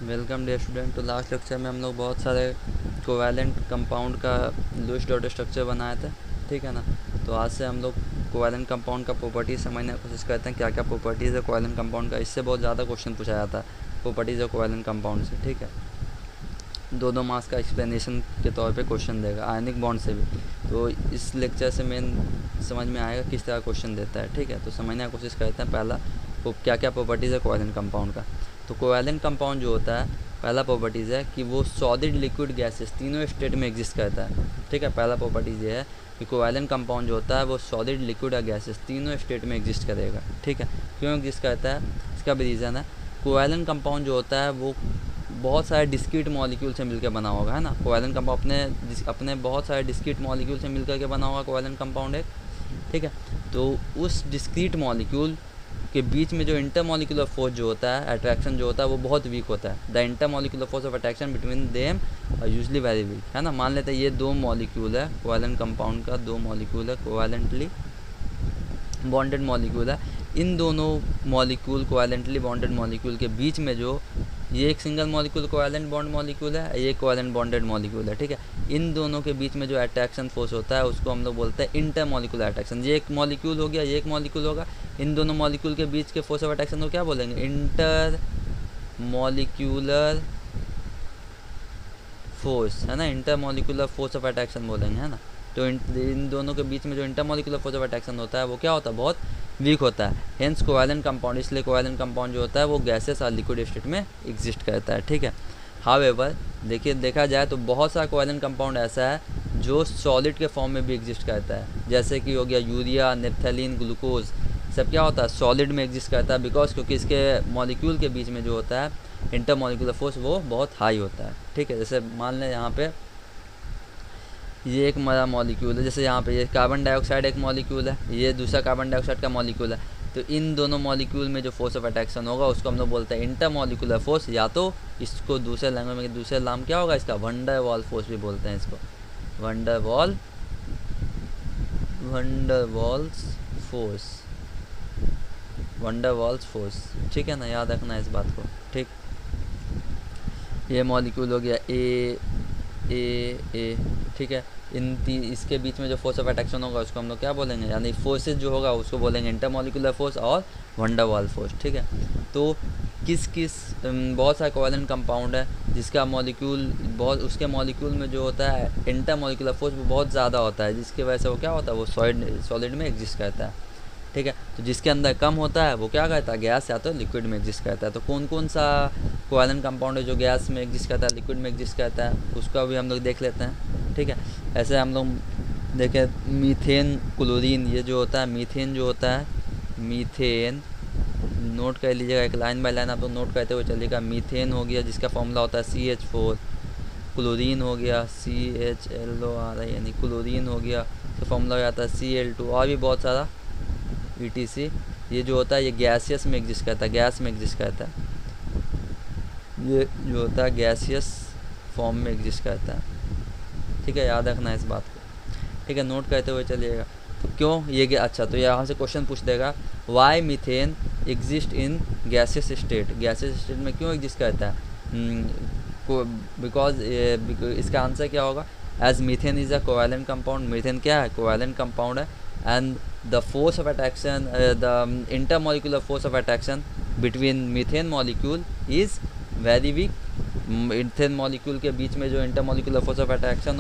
Welcome dear student. तो last lecture में हम लोग बहुत सारे कोवैलेंट कंपाउंड का लुईस डॉट स्ट्रक्चर बनाए थे, ठीक है ना। तो आज से हम लोग कोवैलेंट कंपाउंड का प्रॉपर्टीज समझने की कोशिश करते हैं, क्या क्या प्रॉपर्टीज़ है कोवैलेंट कंपाउंड का। इससे बहुत ज़्यादा क्वेश्चन पूछा जाता है प्रॉपर्टीज़ ऑफ कोवैलेंट कंपाउंड से, ठीक है। 2 मार्क्स का एक्सप्लेनेशन के तौर पे क्वेश्चन देगा आयनिक बॉन्ड से भी। तो इस लेक्चर से मेन समझ में आएगा किस तरह क्वेश्चन देता है, ठीक है। तो समझने की कोशिश करते हैं पहला क्या क्या प्रॉपर्टीज़ है कोवैलेंट कंपाउंड का। तो कोवैलेंट कंपाउंड जो होता है, पहला प्रॉपर्टीज़ है कि वो सॉलिड लिक्विड गैसेस तीनों स्टेट में एग्जिस्ट करता है, ठीक है। पहला प्रॉपर्टीज़ ये है कि कोवैलेंट कंपाउंड जो होता है वो सॉलिड लिक्विड और गैसेस तीनों स्टेट में एग्जिस्ट करेगा, ठीक है। क्यों एग्जिस्ट करता है, इसका भी रीज़न है। कोवैलेंट कंपाउंड जो होता है वो बहुत सारे डिस्क्रीट मॉलिक्यूल से मिलकर बना होगा, है ना। कोवैलेंट कंपाउंड अपने बहुत सारे डिस्क्रीट मॉलिक्यूल से मिलकर के बना होगा कोवैलेंट कंपाउंड एक, ठीक है। तो उस डिस्क्रीट मॉलिक्यूल के बीच में जो इंटरमॉलिक्यूलर फोर्स जो होता है, अट्रैक्शन जो होता है, वो बहुत वीक होता है। The intermolecular force of attraction between them are usually very weak, है ना। मान लेते हैं ये 2 मॉलिक्यूल है कोवैलेंट कंपाउंड का, 2 मॉलिक्यूल है कोवैलेंटली बॉन्डेड मॉलिक्यूल है। इन दोनों मॉलिक्यूल कोवैलेंटली बॉन्डेड मॉलिक्यूल के बीच में जो ये एक single molecule covalent bond molecule है, ये कोवैलेंट बॉन्डेड मॉलिक्यूल है, ठीक है। इन दोनों के बीच में जो अट्रैक्शन फोर्स होता है उसको हम लोग बोलते हैं इंटर मॉलिक्यूलर अट्रैक्शन। ये एक मॉलिक्यूल हो गया, ये एक मॉलिक्यूल होगा, इन दोनों मॉलिक्यूल के बीच के फोर्स ऑफ अट्रैक्शन को क्या बोलेंगे, इंटर मॉलिक्यूलर फोर्स, है ना। Inter molecular force of attraction बोलेंगे, है ना। तो इन दोनों के बीच में जो inter molecular force of attraction होता है वो क्या होता है, बहुत वीक होता है। हेंस कोवैलेंट कंपाउंड, इसलिए कोवैलेंट कंपाउंड जो होता है वो गैसेस और लिक्विड स्टेट में एग्जिस्ट करता है, ठीक है। हाउएवर देखा जाए तो बहुत सारा कोवैलेंट कंपाउंड ऐसा है जो सॉलिड के फॉर्म में भी एग्जिस्ट करता है, जैसे कि हो गया यूरिया, नेप्थलीन, ग्लूकोज, सब क्या होता है, सॉलिड में एग्जिस्ट करता है। बिकॉज क्योंकि इसके मॉलिक्यूल के बीच में जो होता है इंटर मॉलिक्यूलर फोर्स वो बहुत हाई होता है, ठीक है। जैसे मान लें यहाँ पे ये एक हमारा मॉलिक्यूल है, जैसे यहाँ पे ये कार्बन डाइऑक्साइड एक मॉलिक्यूल है, ये दूसरा कार्बन डाइऑक्साइड का मॉलिक्यूल है। तो इन दोनों मॉलिक्यूल में जो फोर्स ऑफ अट्रैक्शन होगा उसको हम लोग बोलते हैं इंटर मॉलिक्यूलर फोर्स, या तो इसको दूसरे लैंग्वेज में दूसरे नाम क्या होगा इसका, वंडर वॉल फोर्स भी बोलते हैं इसको, wonder walls force, wonder walls force, ठीक है ना। याद रखना है इस बात को, ठीक। ये मॉलिक्यूल हो गया ए, ठीक है। इसके बीच में जो फोर्स ऑफ अट्रैक्शन होगा उसको हम लोग क्या बोलेंगे, यानी फोर्सेज जो होगा उसको बोलेंगे इंटरमॉलिक्यूलर फोर्स और वंडर वॉल फोर्स, ठीक है। तो बहुत सारे कोवैलेंट कंपाउंड है जिसका मॉलिक्यूल उसके मॉलिक्यूल में जो होता है इंटरमॉलिक्यूलर फोर्स वो बहुत ज़्यादा होता है, जिसकी वजह से वो क्या होता है, वो सॉलिड में एग्जिस्ट करता है, ठीक है। तो जिसके अंदर कम होता है वो क्या करता है, गैस या तो लिक्विड में एग्जिस्ट करता है। तो कौन कौन सा कोवैलेंट कंपाउंड है जो गैस में एग्जिस्ट करता है, लिक्विड में एग्जिस्ट करता है, उसका भी हम लोग देख लेते हैं, ठीक है। ऐसे हम लोग देखें मीथेन, क्लोरीन, ये जो होता है मीथेन जो होता है, मीथेन नोट कर लीजिएगा, एक लाइन बाय लाइन आप लोग नोट करते हुए चलिएगा। मीथेन हो गया जिसका फॉर्मूला होता है CH4, क्लोरीन हो गया CHLOR, यानी क्लोरीन हो गया, इसका फॉर्मूला हो जाता है Cl2, और भी बहुत सारा ETC। ये जो होता है ये गैसियस में एग्जिस्ट करता है, गैस में एग्जिस्ट करता है, ये जो होता है गैसियस फॉर्म में एग्जिस्ट करता है, ठीक है। याद रखना है इस बात को, ठीक है, नोट करते हुए चलिएगा। तो क्यों ये अच्छा, तो यहाँ से क्वेश्चन पूछ देगा why methane exist in gaseous state, gaseous state में क्यों एग्जिस्ट करता है, बिकॉज इसका आंसर क्या होगा, as methane is a covalent compound, methane क्या है, कोवैलेंट कंपाउंड है, and the force of attraction, the intermolecular force of attraction between methane molecule is very weak। Methane molecule के बीच में जो इंटरमॉलिक्यूलर फोर्स ऑफ अट्रैक्शन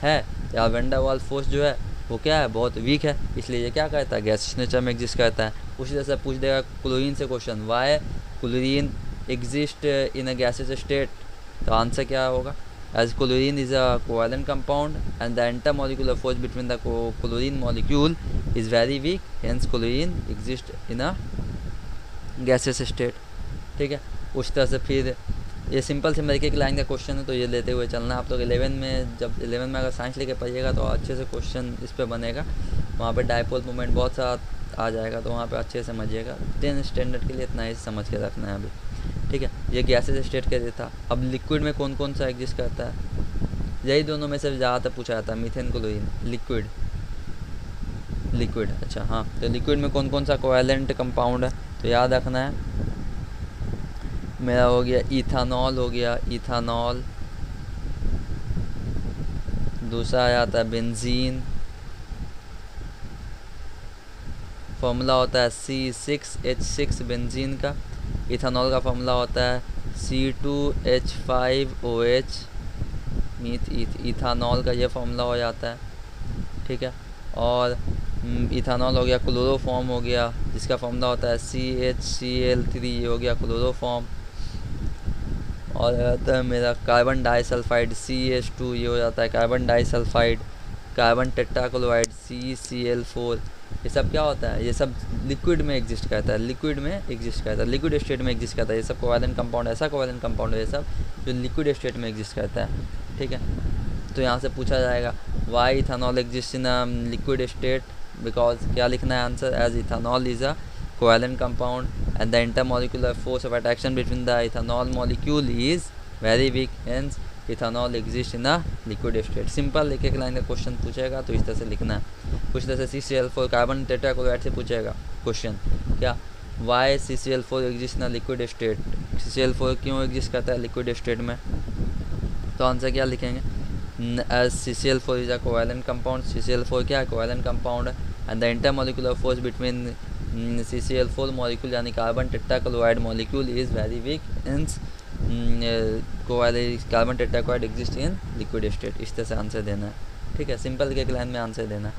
है या van der वाल force जो है वो क्या है, बहुत वीक है, इसलिए ये क्या करता है, गैस नेचर में एग्जिस्ट करता है। उसी तरह से पूछ देगा क्लोरीन से question, why chlorine exist in a gaseous state, तो आंसर क्या होगा, as chlorine is a covalent compound and the intermolecular force between the chlorine molecule is very weak, hence chlorine exists in a gaseous state, ठीक है। उस तरह से फिर ये सिंपल से मेरे एक लाइन का क्वेश्चन है तो ये लेते हुए चलना। आप लोग 11 में जब 11 में अगर साइंस लेके पढ़िएगा तो अच्छे से क्वेश्चन इस पर बनेगा, वहाँ पे डाइपोल मोमेंट बहुत सा आ जाएगा, तो वहाँ पे अच्छे से समझिएगा। 10 स्टैंडर्ड के लिए इतना ही समझ के रखना है अभी, ठीक है। ये गैसेस स्टेट के था। अब लिक्विड में कौन कौन सा एग्जिस्ट करता है, यही दोनों में से ज़्यादातर पूछा जाता है, मीथेन क्लोरीन, लिक्विड, अच्छा हाँ। तो लिक्विड में कौन कौन सा कोवैलेंट कंपाउंड है, तो याद रखना है मेरा हो गया इथानॉल, हो गया इथानॉल। दूसरा आ जाता है बेंजीन, फॉर्मूला होता है C6H6 बेंजीन का। इथानॉल का फॉर्मूला होता है C2H5OH, इथानॉल का ये फॉर्मूला हो जाता है, ठीक है। और इथानॉल हो गया क्लोरोफॉर्म हो गया, जिसका फॉर्मूला होता है CHCl3, ये हो गया क्लोरोफॉर्म। और आता है मेरा कार्बन डाइसल्फाइड CH2, ये हो जाता है carbon disulphide. Carbon tetrachloride CCl4, ये सब क्या होता है, ये सब लिक्विड में एग्जिस्ट करता है, लिक्विड में एग्जिस्ट करता है, लिक्विड स्टेट में एग्जिस्ट करता है। ये सब कोवैलेंट कंपाउंड, ऐसा कोवैलेंट कंपाउंड है ये सब जो लिक्विड स्टेट में एग्जिस्ट करता है, ठीक है। तो यहाँ से पूछा जाएगा why ethanol exist in a liquid state, because क्या लिखना है answer, as ethanol is a covalent compound and the intermolecular force of attraction between the ethanol molecule is very weak, hence ethanol exists in a liquid state। Simple एक एक line का question पूछेगा तो इस तरह से लिखना है। कुछ तरह से CCl4 कार्बन टेट्राक्लोराइड से पूछेगा क्वेश्चन, क्या why CCl4 exist in a liquid state, CCl4 क्यों एग्जिस्ट करता है लिक्विड स्टेट में, तो आंसर क्या लिखेंगे, as CCl4 is a covalent compound, CCl4 क्या है कोवैलेंट कंपाउंड है, and the intermolecular force between CCl4 molecule यानी carbon tetrachloride molecule is very weak, hence carbon tetrachloride exist in liquid state. इस तरह से आंसर देना है, ठीक है, सिंपल के एक लाइन में आंसर देना है।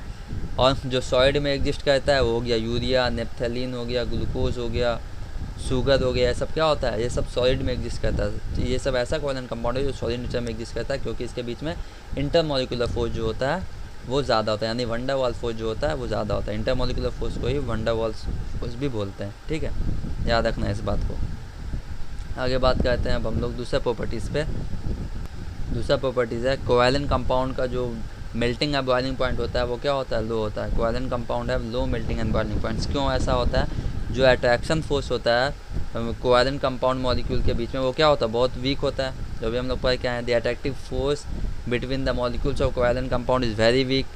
और जो सॉलिड में एग्जिस्ट करता है वो हो गया यूरिया, नेप्थलीन हो गया, ग्लूकोज हो गया, शुगर हो गया, ये सब क्या होता है, ये सब सॉलिड में एग्जिस्ट करता है। तो ये सब ऐसा कोवैलेंट कंपाउंड है जो सॉलिड नेचर में एग्जिस्ट करता है, क्योंकि इसके बीच में इंटरमोलिकुलर फोर्स जो होता है वो ज़्यादा होता है, यानी वंडर वाल फोर्स जो होता है वो ज़्यादा होता है। इंटरमोलिकुलर फोर्स को ही वंडर वाल फोर्स भी बोलते हैं, ठीक है, याद रखना है इस बात को। आगे बात करते हैं अब हम लोग दूसरे प्रॉपर्टीज़ पे। दूसरा प्रॉपर्टीज़ है कोवैलेंट कंपाउंड का जो मेल्टिंग एंड बॉइलिंग पॉइंट होता है वो क्या होता है, लो होता है। कोवैलेंट कंपाउंड है low melting and boiling points. क्यों ऐसा होता है, जो अट्रैक्शन फोर्स होता है कोवैलेंट कंपाउंड मॉलिक्यूल के बीच में वो क्या होता है, बहुत वीक होता है। जो भी हम लोग पढ़ के आए हैं, the attractive force between the molecules of covalent compound is very week,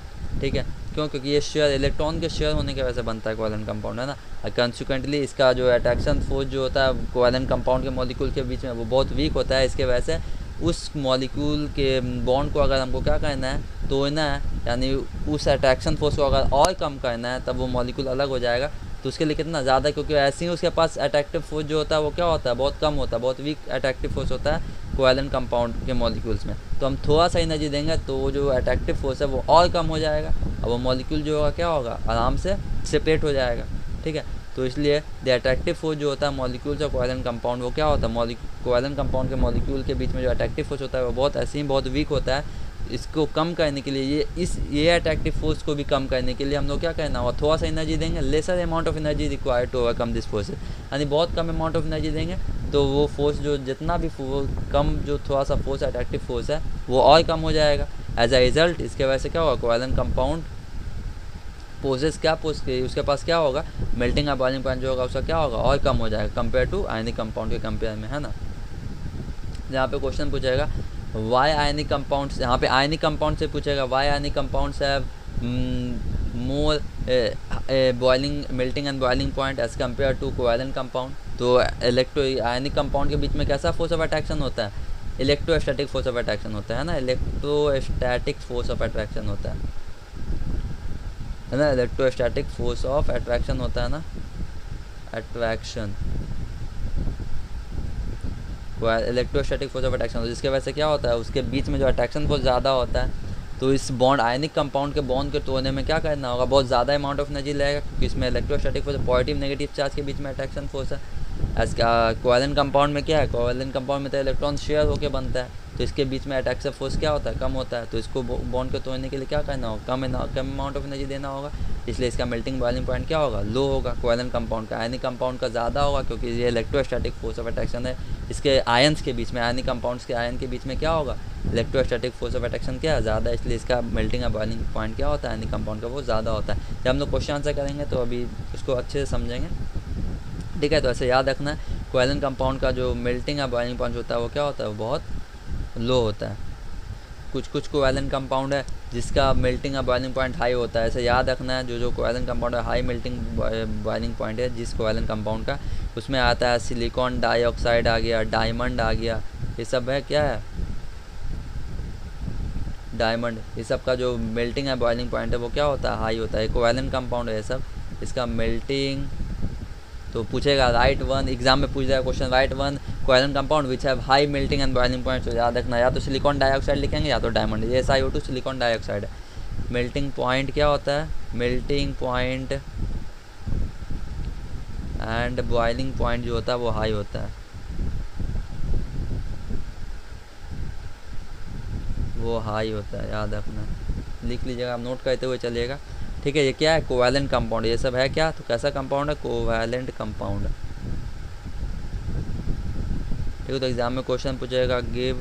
ठीक है। क्यों, क्योंकि ये शेयर इलेक्ट्रॉन के शेयर होने की वजह से बनता है कोवैलेंट कंपाउंड, है ना। कंसिक्वेंटली इसका जो अट्रैक्शन फोर्स जो होता है कोवैलेंट कंपाउंड के मॉलिक्यूल के बीच में वो बहुत वीक होता है। इसके वजह से उस मॉलिक्यूल के बॉन्ड को अगर हमको क्या करना है, तोड़ना है, यानी उस अट्रैक्शन फोर्स को अगर और कम करना है तब वो मॉलिक्यूल अलग हो जाएगा। तो उसके लिए कितना ज़्यादा, क्योंकि ऐसे ही उसके पास अट्रैक्टिव फोर्स जो होता है वो क्या होता है, बहुत कम होता है, बहुत वीक अट्रैक्टिव फोर्स होता है कोवैलेंट कंपाउंड के मॉलिक्यूल्स में। तो हम थोड़ा सा एनर्जी देंगे तो वो जो अट्रैक्टिव फोर्स है वो और कम हो जाएगा, और वो मॉलिक्यूल जो होगा क्या होगा, आराम से सेपरेट हो जाएगा, ठीक है। तो इसलिए द अट्रैक्टिव फोर्स जो होता है मॉलिक्यूल्स और कोवैलेंट कंपाउंड वो क्या होता है, कोवैलेंट कंपाउंड के मॉलिक्यूल के बीच में जो अट्रैक्टिव फोर्स होता है वो बहुत ऐसे ही बहुत वीक होता है। इसको कम करने के लिए ये अट्रैक्टिव फोर्स को भी कम करने के लिए हम लोग क्या करना होगा, थोड़ा सा एनर्जी देंगे, lesser amount of energy required to overcome this force, यानी बहुत कम अमाउंट ऑफ एनर्जी देंगे तो वो फोर्स जो जितना भी कम जो थोड़ा सा फोर्स अट्रैक्टिव फोर्स है वो और कम हो जाएगा। एज अ रिजल्ट इसके वजह से क्या होगा, कोवैलेंट कंपाउंड पोजेस क्या उसके पास क्या होगा, मेल्टिंग और बॉइलिंग पॉइंट जो होगा उसका क्या होगा, और कम हो जाएगा कंपेयर टू आयनिक कंपाउंड के कंपेयर में, है ना। यहाँ पे क्वेश्चन पूछेगा वाई आयनिक कंपाउंड्स, यहाँ पे आयनिक कंपाउंड से पूछेगा why ionic compounds have more boiling melting and boiling point as compare to covalent compound. तो आयनिक कंपाउंड के बीच में कैसा फोर्स ऑफ अट्रैक्शन होता है, इलेक्ट्रोस्टैटिक फोर्स ऑफ अट्रैक्शन होता है ना, इलेक्ट्रोस्टैटिक फोर्स ऑफ अट्रैक्शन होता है ना, इलेक्ट्रोस्टैटिक फोर्स ऑफ अट्रैक्शन होता है ना, attraction electrostatic force of attraction, जिसके वजह से क्या होता है, उसके बीच में जो अट्रैक्शन फोर्स ज़्यादा होता है। तो इस बॉन्ड आयनिक कंपाउंड के बॉन्ड के तोड़ने में क्या करना होगा, बहुत ज़्यादा अमाउंट ऑफ एनर्जी लगेगा, क्योंकि इसमें electrostatic force positive negative charge के बीच में अट्रैक्शन फोर्स है। एज कोवैलेंट कंपाउंड में क्या है, कोवैलेंट कंपाउंड में तो इलेक्ट्रॉन शेयर होकर बनता है, तो इसके बीच में अट्रैक्शन फोर्स क्या होता है, कम होता है। तो इसको बॉन्ड को तोड़ने के लिए क्या करना होगा, कम अमाउंट ऑफ एनर्जी देना होगा, इसलिए इसका मेल्टिंग बॉइलिंग पॉइंट क्या होगा, लो होगा कोवैलेंट कंपाउंड का। आयनिक कंपाउंड का ज़्यादा होगा, क्योंकि ये इलेक्ट्रोस्टैटिक फोर्स ऑफ अट्रैक्शन है, इसके आयन्स के बीच में, आयनिक कंपाउंड्स के आयन के बीच में क्या होगा, इलेक्ट्रोस्टैटिक फोर्स ऑफ अट्रैक्शन क्या है, ज़्यादा, इसलिए इसका मेल्टिंग और बॉइलिंग पॉइंट क्या होता है, आयनिक कंपाउंड का वो ज़्यादा होता है। जब हम लोग क्वेश्चन आंसर करेंगे तो अभी उसको अच्छे से समझेंगे, ठीक है। तो ऐसे याद रखना है, कोवैलेंट कंपाउंड का जो मेल्टिंग और बॉइलिंग पॉइंट होता है वो क्या होता है, वो बहुत लो होता है। कुछ कुछ कोवैलेंट कंपाउंड है जिसका मेल्टिंग और बॉइलिंग पॉइंट हाई होता है। ऐसे याद रखना है, जो कोवैलेंट कंपाउंड है हाई मेल्टिंग बॉइलिंग पॉइंट है जिस कोवैलेंट कंपाउंड का, उसमें आता है सिलिकॉन डाइऑक्साइड आ गया, डायमंड आ गया, ये सब है क्या है, डायमंड। ये सब का जो मेल्टिंग है बॉइलिंग पॉइंट है वो क्या होता है, हाई होता है। कोवैलेंट कंपाउंड है ये सब, इसका मेल्टिंग तो पूछेगा राइट वन, एग्जाम में पूछ जाएगा question, right one covalent compound which have high melting and boiling point. तो याद रखना या तो सिलिकॉन डाइऑक्साइड लिखेंगे या तो डायमंड। ये SiO2 सिलिकॉन डाइऑक्साइड है। मेल्टिंग पॉइंट क्या होता है, melting point and boiling point जो होता है वो हाई होता है, वो हाई होता है, याद रखना, लिख लीजिएगा, आप नोट करते हुए चलिएगा, ठीक है। ये क्या है, कोवैलेंट कंपाउंड, ये सब है क्या, तो कैसा कंपाउंड है, कोवैलेंट कंपाउंड, ठीक है। तो एग्जाम में क्वेश्चन पूछेगा give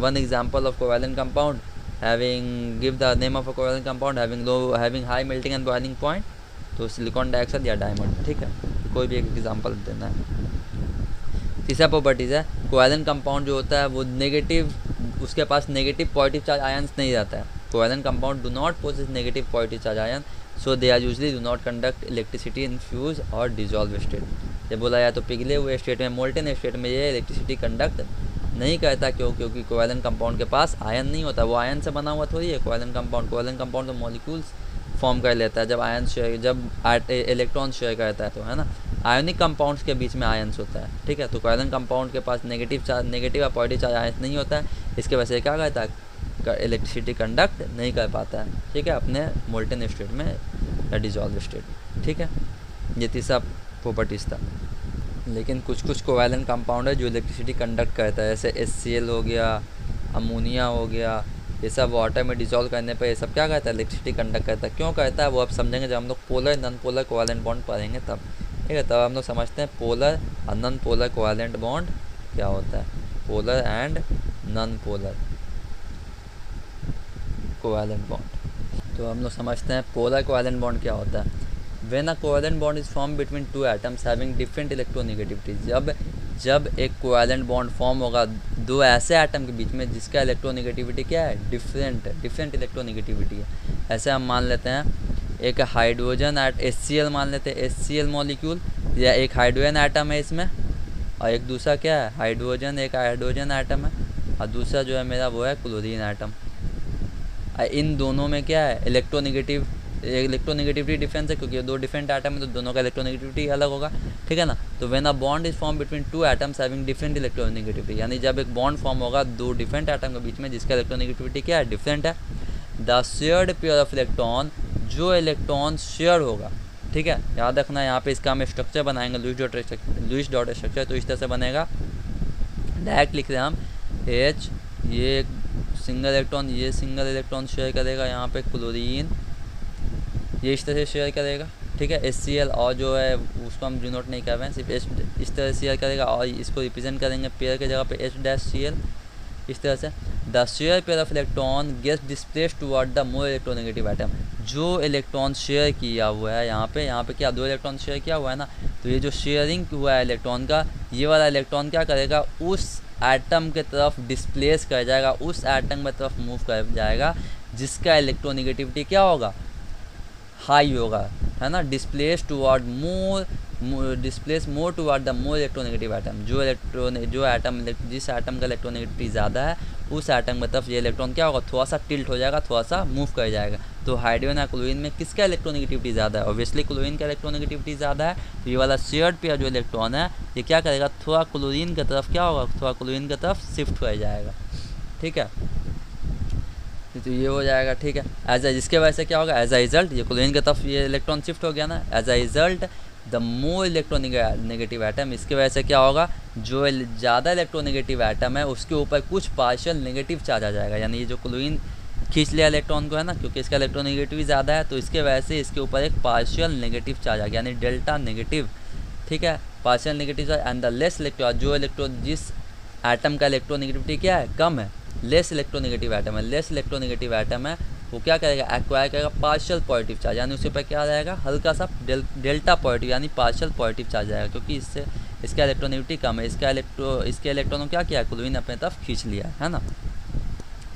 one example of covalent compound having, give the name of a covalent compound having high melting and boiling point, तो सिलिकॉन डाइऑक्साइड या डायमंड, ठीक है। कोई भी एक एग्जांपल देना है। तीसरा प्रॉपर्टीज़ है, कोवैलेंट कंपाउंड जो होता है वो नेगेटिव, उसके पास नेगेटिव पॉजिटिव चार्ज आयंस नहीं रहता है। Covalent compound do not possess negative positive charge ion, so they are usually do not conduct electricity in fuse और डिजॉल्व स्टेट। जब बोला जाए तो पिघले हुए स्टेट में, मोल्टेन स्टेट में ये इलेक्ट्रिसिटी कंडक्ट नहीं करता, क्योंकि कोवैलेंट कंपाउंड के पास आयन नहीं होता, वो आयन से बना हुआ थोड़ी है कोवैलेंट कंपाउंड तो मॉलिक्यूल्स फॉर्म कर लेता है जब आयन शेयर, जब इलेक्ट्रॉन शेयर करता है, तो है ना, आयोनिक कंपाउंड्स के बीच में आयंस होता है, ठीक है। तो कोवैलेंट कंपाउंड के पास नेगेटिव और पॉजिटिव चार्ज आयंस नहीं होता है, इसके वजह से क्या करता है, इलेक्ट्रिसिटी कंडक्ट नहीं कर पाता है, ठीक है, अपने मोल्टेन स्टेट में या डिजॉल्व स्टेट, ठीक है। ये तीसरा प्रॉपर्टीज था। लेकिन कुछ कुछ कोवैलेंट कंपाउंड है जो इलेक्ट्रिसिटी कंडक्ट करता है, जैसे HCl हो गया, अमोनिया हो गया, ये सब वाटर में डिजॉल्व करने पर ये सब क्या करता है, इलेक्ट्रिसिटी कंडक्ट करता है। क्यों करता है वो अब समझेंगे जब हम लोग polar non polar covalent bond पढ़ेंगे तब, ठीक है। तब हम लोग समझते हैं पोलर और नॉन पोलर कोवैलेंट बॉन्ड क्या होता है, polar and non polar covalent bond. तो हम लोग समझते हैं पोलर कोवैलेंट बॉन्ड क्या होता है। When a covalent bond is form between two atoms having different electronegativity, जब एक कोवैलेंट बॉन्ड फॉर्म होगा दो ऐसे एटम के बीच में जिसका इलेक्ट्रोनेगेटिविटी क्या है, डिफरेंट इलेक्ट्रोनेगेटिविटी है। ऐसे हम मान लेते हैं एक हाइड्रोजन एट HCl मान लेते हैं, HCl मॉलिक्यूल, या एक हाइड्रोजन एटम है इसमें, और एक दूसरा क्या है, हाइड्रोजन, एक हाइड्रोजन एटम है और दूसरा जो है मेरा वो है क्लोरीन एटम। इन दोनों में क्या है, इलेक्ट्रोनेगेटिविटी डिफरेंस है, क्योंकि ये दो डिफरेंट एटम है तो दोनों का इलेक्ट्रोनेगेटिविटी अलग होगा, ठीक है ना। तो when a bond is form between two atoms having different electronegativity, यानी जब एक बॉन्ड फॉर्म होगा दो डिफरेंट एटम के बीच में जिसका इलेक्ट्रोनेगेटिविटी क्या है, डिफरेंट है, the shared pair of electron, जो इलेक्ट्रॉन शेयर होगा, ठीक है। याद रखना है यहाँ पे इसका हम स्ट्रक्चर बनाएंगे लुईस डॉट स्ट्रक्चर, तो इस तरह से बनेगा, डायरेक्ट लिख रहे हैं हम H, ये सिंगल इलेक्ट्रॉन, ये सिंगल इलेक्ट्रॉन शेयर करेगा, यहाँ पे क्लोरीन ये इस तरह से शेयर करेगा, ठीक है। HCl और जो है उसको हम डिनोट नहीं कर रहे हैं, सिर्फ इस तरह से शेयर करेगा, और इसको रिप्रेजेंट करेंगे पेयर के जगह पे H-Cl, इस तरह से। The share pair of electron gets displaced toward the more electronegative atom, जो इलेक्ट्रॉन शेयर किया हुआ है यहाँ पे क्या दो इलेक्ट्रॉन शेयर किया हुआ है ना, तो ये जो शेयरिंग हुआ है इलेक्ट्रॉन का, ये वाला इलेक्ट्रॉन क्या करेगा, उस एटम के तरफ डिस्प्लेस कर जाएगा, उस एटम की तरफ मूव कर जाएगा जिसका इलेक्ट्रोनेगेटिविटी क्या होगा, हाई होगा, है ना। Displace more toward the more electronegative atom, जो एटम जिस एटम का इलेक्ट्रोनेगेटिविटी ज़्यादा है उस एटम की तरफ ये इलेक्ट्रॉन क्या होगा, थोड़ा सा टिल्ट हो जाएगा, थोड़ा सा मूव कर जाएगा। तो हाइड्रोजन या क्लोरीन में किसका इलेक्ट्रोनेगेटिविटी ज़्यादा है, ऑब्वियसली क्लोरीन का इलेक्ट्रोनेगेटिविटी ज़्यादा है, तो ये वाला शेयर्ड पेयर जो इलेक्ट्रॉन है ये क्या करेगा, थोड़ा क्लोरीन की तरफ क्या होगा, थोड़ा क्लोरीन की तरफ शिफ्ट कर जाएगा, ठीक है। तो ये हो जाएगा, ठीक है। जिसके वजह से क्या होगा, एज अ रिजल्ट ये क्लोरीन की तरफ ये इलेक्ट्रॉन शिफ्ट हो गया ना, as a result the more electronegative atom, इसके वजह से क्या होगा, जो ज़्यादा इलेक्ट्रोनेगेटिव एटम है उसके ऊपर कुछ पार्शियल नेगेटिव चार्ज आ जाएगा, यानी ये जो क्लोरीन खींच लिया इलेक्ट्रॉन को, है ना, क्योंकि इसका इलेक्ट्रोनेगेटिव ज़्यादा है तो इसके वजह से इसके ऊपर एक पार्शियल नेगेटिव चार्ज आ गया, यानी डेल्टा नेगेटिव, ठीक है, partial negative charge. And the less electron, जो जिस एटम का इलेक्ट्रोनेगेटिविटी क्या है, कम है, लेस इलेक्ट्रोनेगेटिव एटम है, लेस इलेक्ट्रोनेगेटिव एटम है, वो क्या करेगा, एक्वायर करेगा पार्शियल पॉजिटिव चार्ज, यानी उसके ऊपर क्या रहेगा, हल्का सा डेल्टा पॉजिटिव यानी पार्शियल पॉजिटिव चार्ज आएगा, क्योंकि इससे इसका इलेक्ट्रोनेगेटिविटी कम है, इसके इलेक्ट्रॉन क्या किया, क्लोरीन अपने तरफ खींच लिया है ना।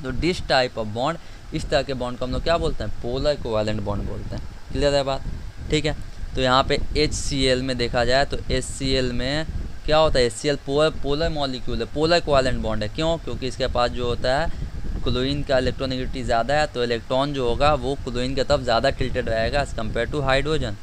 तो दिस टाइप ऑफ बॉन्ड, इस तरह के बॉन्ड को हम लोग क्या बोलते हैं, पोलर कोवैलेंट बॉन्ड बोलते हैं। क्लियर है बात, ठीक है। तो यहाँ पे HCl में देखा जाए तो HCl में क्या होता है, HCl पोलर मॉलिक्यूल है, पोलर कोवैलेंट बॉन्ड है। क्यों? क्योंकि इसके पास जो होता है क्लोरीन का इलेक्ट्रोनेगेटिविटी ज़्यादा है, तो इलेक्ट्रॉन जो होगा वो क्लोरीन की तरफ ज़्यादा टिल्टेड रहेगा एज़ कम्पेयर टू हाइड्रोजन।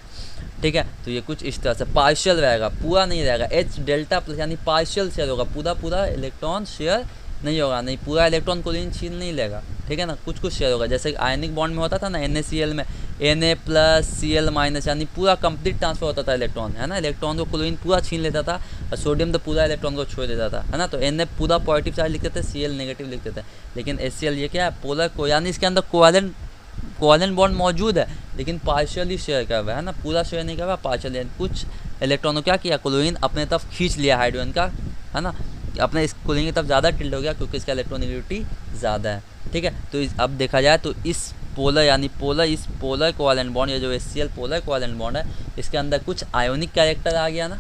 ठीक है, तो ये कुछ इस तरह से पार्शियल रहेगा, पूरा नहीं रहेगा। H डेल्टा प्लस यानी पार्शियल शेयर होगा, पूरा इलेक्ट्रॉन शेयर नहीं होगा, नहीं पूरा इलेक्ट्रॉन क्लोरीन छीन नहीं लेगा। ठीक है ना, कुछ शेयर होगा, जैसे आयनिक बॉन्ड में होता था ना NaCl में Na+Cl- यानी पूरा कंप्लीट ट्रांसफर होता था इलेक्ट्रॉन, है ना। इलेक्ट्रॉन को क्लोरीन पूरा छीन लेता था और सोडियम तो पूरा इलेक्ट्रॉन को छोड़ देता था, है ना। तो Na पूरा पॉजिटिव चार्ज लिखते थे, Cl नेगेटिव लिखते थे। लेकिन HCl ये क्या है, पोलर को, यानी इसके अंदर कोवैलेंट बॉन्ड मौजूद है लेकिन पार्शियली शेयर कर हुआ है ना, पूरा शेयर नहीं कर हुआ, पार्शियली। कुछ इलेक्ट्रॉन को क्या किया, क्लोरीन अपने तरफ खींच लिया हाइड्रोजन का, है ना, अपने इस क्लोरीन की तरफ ज़्यादा टिल्ट हो गया क्योंकि इसका इलेक्ट्रोनेगेटिविटी ज़्यादा है। ठीक है, तो अब देखा जाए तो इस पोलर कोवैलेंट बॉन्ड, ये जो HCl पोलर कोवैलेंट बॉन्ड है, इसके अंदर कुछ आयोनिक कैरेक्टर आ गया ना।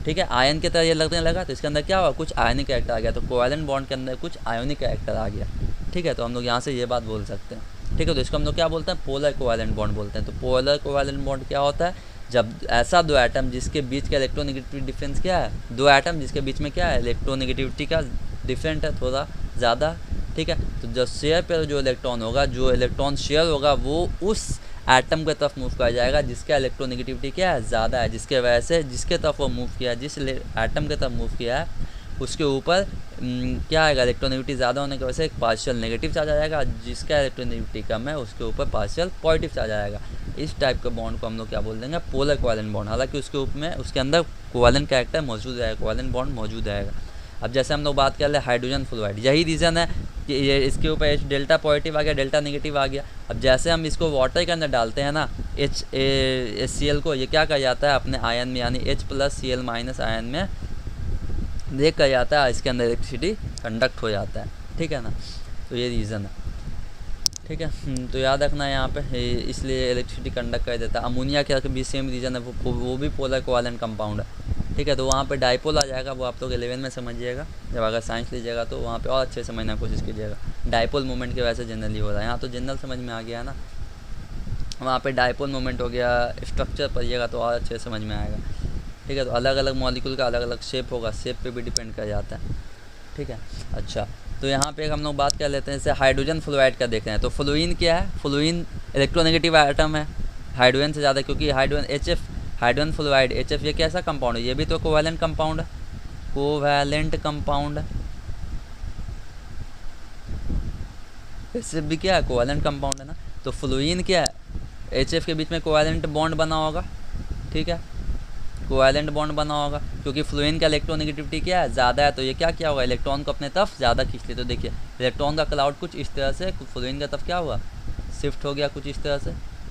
ठीक है, आयन की तरह ये लगने लगा, तो इसके अंदर क्या हुआ, कुछ आयोनिक कैरेक्टर आ गया, तो कोवैलेंट बॉन्ड के अंदर कुछ आयोनिक कैरेक्टर आ गया। ठीक है, तो हम लोग यहाँ से ये बात बोल सकते हैं। ठीक है, तो इसको हम लोग क्या बोलते हैं, पोलर कोवैलेंट बॉन्ड बोलते हैं। तो पोलर कोवैलेंट बॉन्ड क्या होता है, जब ऐसा दो एटम जिसके बीच का इलेक्ट्रोनेगेटिविटी डिफरेंस क्या है, दो एटम जिसके बीच में क्या है, इलेक्ट्रोनेगेटिविटी का डिफरेंट है थोड़ा ज़्यादा। ठीक है, तो जो शेयर पर जो इलेक्ट्रॉन होगा, जो इलेक्ट्रॉन शेयर होगा वो उस एटम की तरफ मूव किया जाएगा जिसका इलेक्ट्रोनेगेटिविटी क्या है, ज़्यादा है, जिसके वजह से जिसके तरफ वो मूव किया है, जिस एटम की तरफ मूव किया है उसके ऊपर क्या आएगा, इलेक्ट्रोनेगेटिविटी ज़्यादा होने की वजह से एक पार्शियल नेगेटिव चार्ज आ जाएगा, जिसका इलेक्ट्रोनेगेटिविटी कम है उसके ऊपर पार्शियल पॉजिटिव चार्ज आएगा। इस टाइप के बॉन्ड को हम लोग क्या बोल देंगे, पोलर कोवैलेंट बॉन्ड। हालांकि उसके ऊपर में उसके अंदर कोवैलेंट कैरेक्टर मौजूद रहेगा, कोवैलेंट बॉन्ड मौजूद रहेगा। अब जैसे हम लोग बात कर रहे हैं हाइड्रोजन फ्लोराइड, यही रीज़न है कि ये इसके ऊपर H डेल्टा पॉजिटिव आ गया, डेल्टा नेगेटिव आ गया। अब जैसे हम इसको वाटर के अंदर डालते हैं ना, HCl को, ये क्या कहा जाता है अपने आयन में, यानी H+Cl- आयन में देख कर जाता है, इसके अंदर इलेक्ट्रिसिटी कंडक्ट हो जाता है। ठीक है ना, तो ये रीज़न है। ठीक है, तो याद रखना है यहाँ पे, इसलिए इलेक्ट्रिसिटी कंडक्ट कर देता है। अमोनिया के भी सेम रीज़न है, वो भी पोलर कोवैलेंट कंपाउंड है। ठीक है, तो वहाँ पे डाइपोल आ जाएगा, वो आप लोग 11 में समझिएगा, जब अगर साइंस लीजिएगा तो वहाँ पे और अच्छे से समझने की कोशिश कीजिएगा। डाइपोल मोमेंट की वजह से जनरली हो रहा है, यहाँ तो जनरल समझ में आ गया ना, वहाँ पे डाइपोल मोमेंट हो गया, स्ट्रक्चर पढ़िएगा तो और अच्छे से समझ में आएगा। ठीक है, तो अलग अलग मॉलिक्यूल का अलग अलग शेप होगा, शेप पे भी डिपेंड कर जाता है। ठीक है, अच्छा, तो यहाँ पे हम लोग बात कर लेते हैं, जैसे हाइड्रोजन फ्लोराइड का देख रहे हैं, तो फ्लोरीन क्या है, फ्लोरीन इलेक्ट्रोनेगेटिव आइटम है हाइड्रोजन से ज़्यादा, क्योंकि हाइड्रोजन फ्लोराइड HF ये कैसा कंपाउंड है, ये भी तो कोवैलेंट कंपाउंड है, कोवैलेंट कंपाउंड है। HF भी क्या है, कोवैलेंट कंपाउंड है ना। तो फ्लोरीन क्या है, HF के बीच में कोवैलेंट बॉन्ड बना होगा। ठीक है, कोवैलेंट बॉन्ड बना होगा क्योंकि फ्लोरीन का इलेक्ट्रोनेगेटिविटी क्या है, ज़्यादा है, तो ये क्या किया होगा, इलेक्ट्रॉन को अपने तरफ ज़्यादा खींच ले। तो देखिए इलेक्ट्रॉन का क्लाउड कुछ इस तरह से फ्लोरीन की तरफ क्या हुआ, शिफ्ट हो गया कुछ इस तरह से,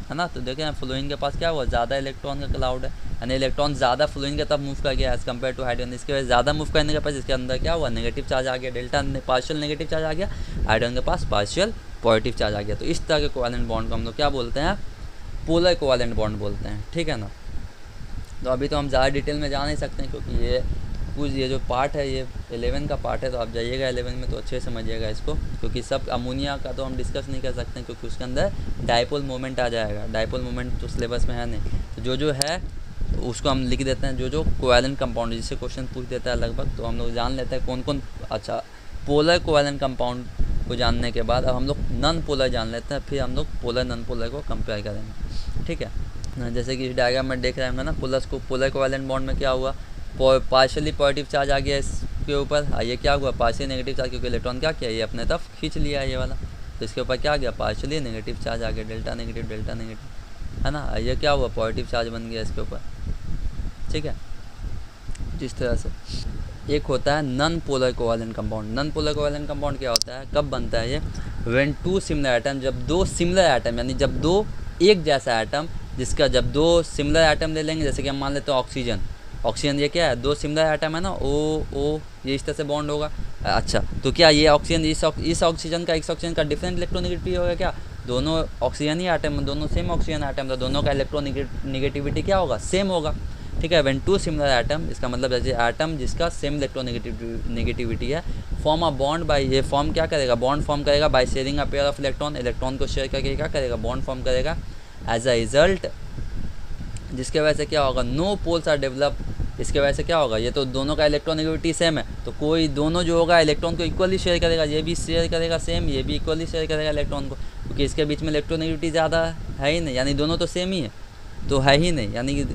है ना। तो देखें फ्लोरीन के पास क्या हुआ, ज़्यादा इलेक्ट्रॉन का क्लाउड है, यानी इलेक्ट्रॉन ज़्यादा फ्लोरीन की तरफ मूव कर गया एज़ कम्पेयर टू हाइड्रोजन। इसके वजह ज़्यादा मूव करने के पास इसके अंदर क्या हुआ, नेगेटिव चार्ज आ गया, डेल्टा पार्शियल नेगेटिव चार्ज आ गया, हाइड्रोजन के पास पार्शियल पॉजिटिव चार्ज आ गया। तो इस तरह के कोवैलेंट बॉन्ड को हम लोग क्या बोलते हैं, पोलर कोवैलेंट बॉन्ड बोलते हैं। ठीक है ना, तो अभी तो हम ज़्यादा डिटेल में जा नहीं सकते हैं क्योंकि ये जो पार्ट है ये 11 का पार्ट है, तो आप जाइएगा 11 में तो अच्छे समझिएगा इसको, क्योंकि सब अमोनिया का तो हम डिस्कस नहीं कर सकते क्योंकि उसके अंदर डाइपोल मोमेंट आ जाएगा। डाइपोल मोमेंट तो सिलेबस में है नहीं, तो जो है तो उसको हम लिख देते हैं, जो कोवैलेंट कंपाउंड जिससे क्वेश्चन पूछ देता है लगभग, तो हम लोग जान लेते हैं कौन कौन। अच्छा, पोलर कोवैलेंट कंपाउंड को जानने के बाद अब हम लोग नॉन पोलर जान लेते हैं, फिर हम लोग पोलर नॉन पोलर को कंपेयर करेंगे। ठीक है, जैसे कि इस डायग्राम में देख रहे होंगे ना, पोलर कोवैलेंट बॉन्ड में क्या हुआ, पार्शियली पॉजिटिव चार्ज आ गया इसके ऊपर, ये क्या हुआ, पार्शियली नेगेटिव चार्ज, क्योंकि इलेक्ट्रॉन क्या किया, ये अपने तरफ खींच लिया ये वाला, तो इसके ऊपर क्या आ गया, पार्शियली नेगेटिव चार्ज आ गया, डेल्टा नेगेटिव, है ना। ये क्या हुआ, पॉजिटिव चार्ज बन गया इसके ऊपर। ठीक है, जिस तरह से एक होता है non polar covalent compound. Non polar covalent compound क्या होता है, कब बनता है ये, व्हेन टू सिमिलर एटम, जब दो सिमिलर एटम, यानी जब दो एक जैसा एटम, जिसका जब दो सिमिलर एटम ले लेंगे, जैसे कि हम मान लेते हैं ऑक्सीजन ये क्या है, दो सिमिलर एटम है ना, ओ ये इस तरह से बॉन्ड होगा। अच्छा, तो क्या ये ऑक्सीजन इस ऑक्सीजन का डिफरेंट इलेक्ट्रोनेगेटिविटी होगा क्या, दोनों ऑक्सीजन ही एटम, दोनों सेम ऑक्सीजन एटम, तो दोनों का इलेक्ट्रोनेगेटिविटी क्या होगा, सेम होगा। ठीक है। व्हेन टू सिमिलर एटम, इसका मतलब जैसे एटम जिसका सेम इलेक्ट्रोनेगेटिविटी है, फॉर्म अ बॉन्ड बाय, ये फॉर्म क्या करेगा, बॉन्ड फॉर्म करेगा bye sharing a pair of electron, electron को शेयर करके क्या करेगा, बॉन्ड फॉर्म करेगा। एज अ रिजल्ट, जिसके वजह से क्या होगा, नो पोल्स आर डेवलप, इसके वजह से क्या होगा, ये तो दोनों का इलेक्ट्रोनेगेटिविटी सेम है, तो कोई दोनों जो होगा इलेक्ट्रॉन को इक्वली शेयर करेगा, ये भी शेयर करेगा सेम, ये भी इक्वली शेयर करेगा इलेक्ट्रॉन को, क्योंकि इसके बीच में इलेक्ट्रोनेगेटिविटी ज़्यादा है ही नहीं, यानी दोनों तो सेम ही है, तो है ही नहीं, यानी कि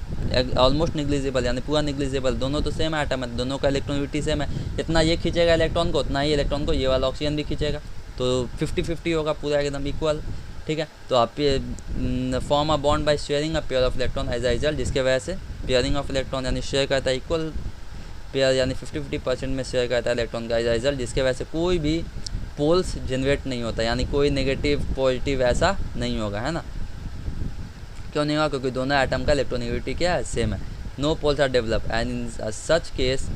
ऑलमोस्ट निग्लिजिबल, यानी पूरा निग्लिजिबल, दोनों तो सेम एटम है, दोनों का इलेक्ट्रोनेगेटिविटी सेम है, जितना ये खींचेगा इलेक्ट्रॉन को उतना ही इलेक्ट्रॉन को ये वाला ऑक्सीजन भी खींचेगा, तो 50-50 होगा, पूरा एकदम इक्वल। ठीक है, तो आप form a bond by sharing a pair of electron as a result, जिसके वजह से पेयरिंग ऑफ इलेक्ट्रॉन यानी शेयर करता है इक्वल पेयर, यानी 50-50% में शेयर करता है इलेक्ट्रॉन का एज अ रिजल्ट, जिसके वजह से कोई भी पोल्स जनरेट नहीं होता, यानी कोई नेगेटिव पॉजिटिव ऐसा नहीं होगा, है ना। क्यों नहीं होगा, क्योंकि दोनों एटम का इलेक्ट्रोनेगेटिविटी क्या है, सेम है। No poles are develop and in such case,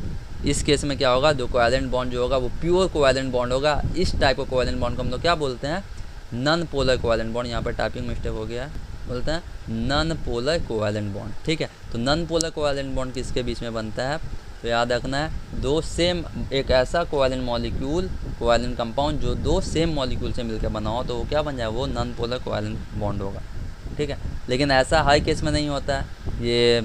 इस केस में क्या होगा, जो कोवैलेंट बॉन्ड जो होगा वो प्योर कोवैलेंट बॉन्ड होगा। इस टाइप ऑफ कोवैलेंट बॉन्ड को हम लोग क्या बोलते हैं, नॉन पोलर कोवैलेंट बॉन्ड। यहाँ पर टाइपिंग मिस्टेक हो गया है, बोलते हैं नॉन पोलर कोवैलेंट बॉन्ड। ठीक है, तो नॉन पोलर कोवैलेंट बॉन्ड किसके बीच में बनता है, तो याद रखना है दो सेम, एक ऐसा कोवैलेंट मॉलिक्यूल, कोवैलेंट कंपाउंड जो दो सेम मॉलिक्यूल से मिलकर बना हो, तो वो क्या बन जाए, वो नॉन पोलर कोवैलेंट बॉन्ड होगा। ठीक है, लेकिन ऐसा हर केस में नहीं होता है, ये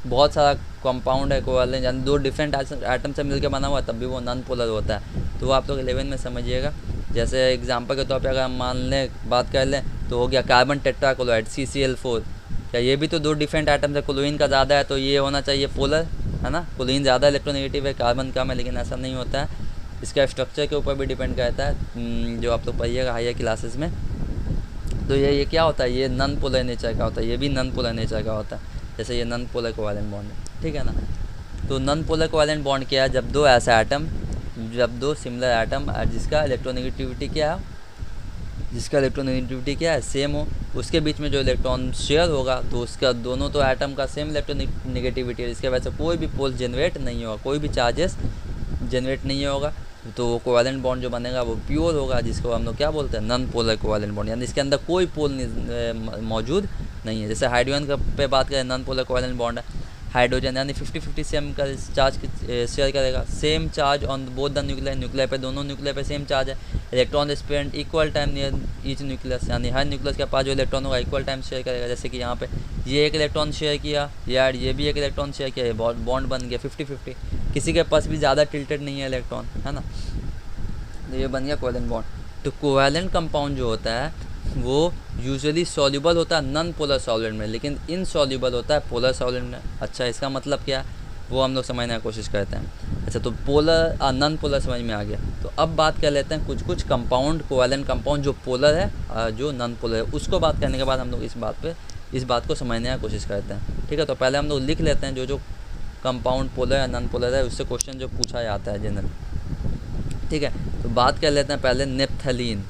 बहुत सारा कंपाउंड है कोवैलेंट, यानी दो डिफरेंट एटम से मिलकर बना हुआ तब भी वो नॉन पोलर होता है। तो वो आप लोग 11 में समझिएगा। जैसे एग्जांपल के तौर पे अगर हम मान लें, बात कर लें, तो हो गया कार्बन टेट्राक्लोराइड CCl4, क्या ये भी तो दो डिफरेंट एटम्स है, क्लोरीन का ज़्यादा है तो ये होना चाहिए पोलर, है ना, क्लोरीन ज़्यादा इलेक्ट्रोनेगेटिव है, कार्बन कम है, लेकिन ऐसा नहीं होता है। इसका स्ट्रक्चर के ऊपर भी डिपेंड करता है, जो आप लोग पढ़िएगा हायर क्लासेस में। तो ये क्या होता है, ये नॉन पोलर नेचर का होता है, ये भी नॉन पोलर नेचर का होता है, जैसे ये नॉन पोलर कोवैलेंट बॉन्ड है। ठीक है ना, तो नॉन पोलर कोवैलेंट बॉन्ड क्या है, जब दो ऐसा एटम, जब दो सिमिलर एटम जिसका इलेक्ट्रोनेगेटिविटी क्या है, जिसका इलेक्ट्रोनेगेटिविटी क्या है, सेम हो, उसके बीच में जो इलेक्ट्रॉन शेयर होगा तो उसका दोनों तो एटम का सेम इलेक्ट्रोनेगेटिविटी है, इसके वजह से कोई भी पोल जनरेट नहीं होगा, कोई भी चार्जेस जनरेट नहीं होगा, तो वो कोवैलेंट बॉन्ड जो बनेगा वो प्योर होगा, जिसको हम लोग क्या बोलते हैं, नॉन पोलर कोवैलेंट बॉन्ड, यानी इसके अंदर कोई पोल मौजूद नहीं है। जैसे हाइड्रोजन का पे बात करें, नॉन पोलर कोवैलेंट बॉन्ड है, हाइड्रोजन यानी 50-50 सेम का चार्ज शेयर करेगा, same charge on both the nuclear, nuclear पे दोनों न्यूक्लियर पे सेम चार्ज है, electron spend equal time near each nucleus, यानी हर न्यूक्लियस के पास जो इलेक्ट्रॉन होगा इक्वल टाइम शेयर करेगा। जैसे कि यहाँ पे ये एक इलेक्ट्रॉन शेयर किया, यार ये भी एक इलेक्ट्रॉन शेयर किया, ये बॉन्ड बन गया 50-50, किसी के पास भी ज़्यादा टिल्टेड नहीं है इलेक्ट्रॉन, है ना, तो ये बन गया कोवैलेंट बॉन्ड। तो कोवैलेंट कंपाउंड जो होता है वो यूजुअली सॉल्युबल होता है नॉन पोलर सॉल्वेंट में, लेकिन इनसॉल्युबल होता है पोलर सॉल्वेंट में। अच्छा, इसका मतलब क्या है वो हम लोग समझने की कोशिश करते हैं। अच्छा, तो पोलर नॉन पोलर समझ में आ गया, तो अब बात कर लेते हैं कुछ कुछ कंपाउंड, कोवैलेंट कंपाउंड जो पोलर है जो नॉन पोलर है, उसको बात करने के बाद हम लोग इस बात को समझने की कोशिश करते हैं। ठीक है, तो पहले हम लोग लिख लेते हैं जो कंपाउंड पोलर या नॉन पोलर है, उससे क्वेश्चन जो पूछा जाता है जनरल। ठीक है, तो बात कर लेते हैं पहले नेप्थलीन।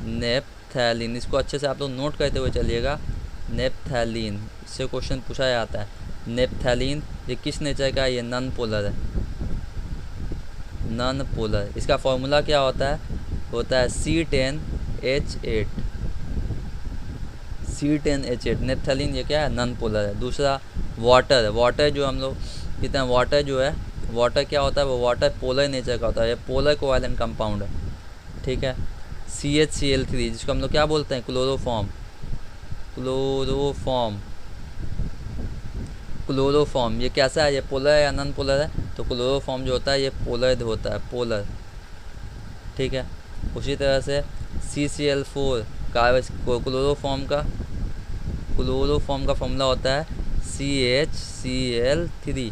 नेप्थलीन, इसको अच्छे से आप लोग नोट करते हुए चलिएगा। नेप्थलीन, इससे क्वेश्चन पूछा जाता है। नेप्थलीन ये किस नेचर का है, ये नॉन पोलर है, नॉन पोलर। इसका फॉर्मूला क्या होता है C10H8, C10H8। नेप्थलीन ये क्या है, नॉन पोलर है। दूसरा वाटर, वाटर जो हम लोग कहते हैं, वाटर जो है, वाटर क्या होता है, वो वाटर पोलर नेचर का होता है, ये पोलर कोवैलेंट कंपाउंड है। ठीक है, CHCl3 जिसको हम लोग क्या बोलते हैं, क्लोरोफॉर्म, क्लोरोफॉर्म ये कैसा है, ये पोलर है या नॉन पोलर है, तो क्लोरोफॉर्म जो होता है ये पोलर होता है, पोलर। ठीक है, उसी तरह से CCl4 क्लोरोफॉर्म का फॉर्मूला होता है CHCl3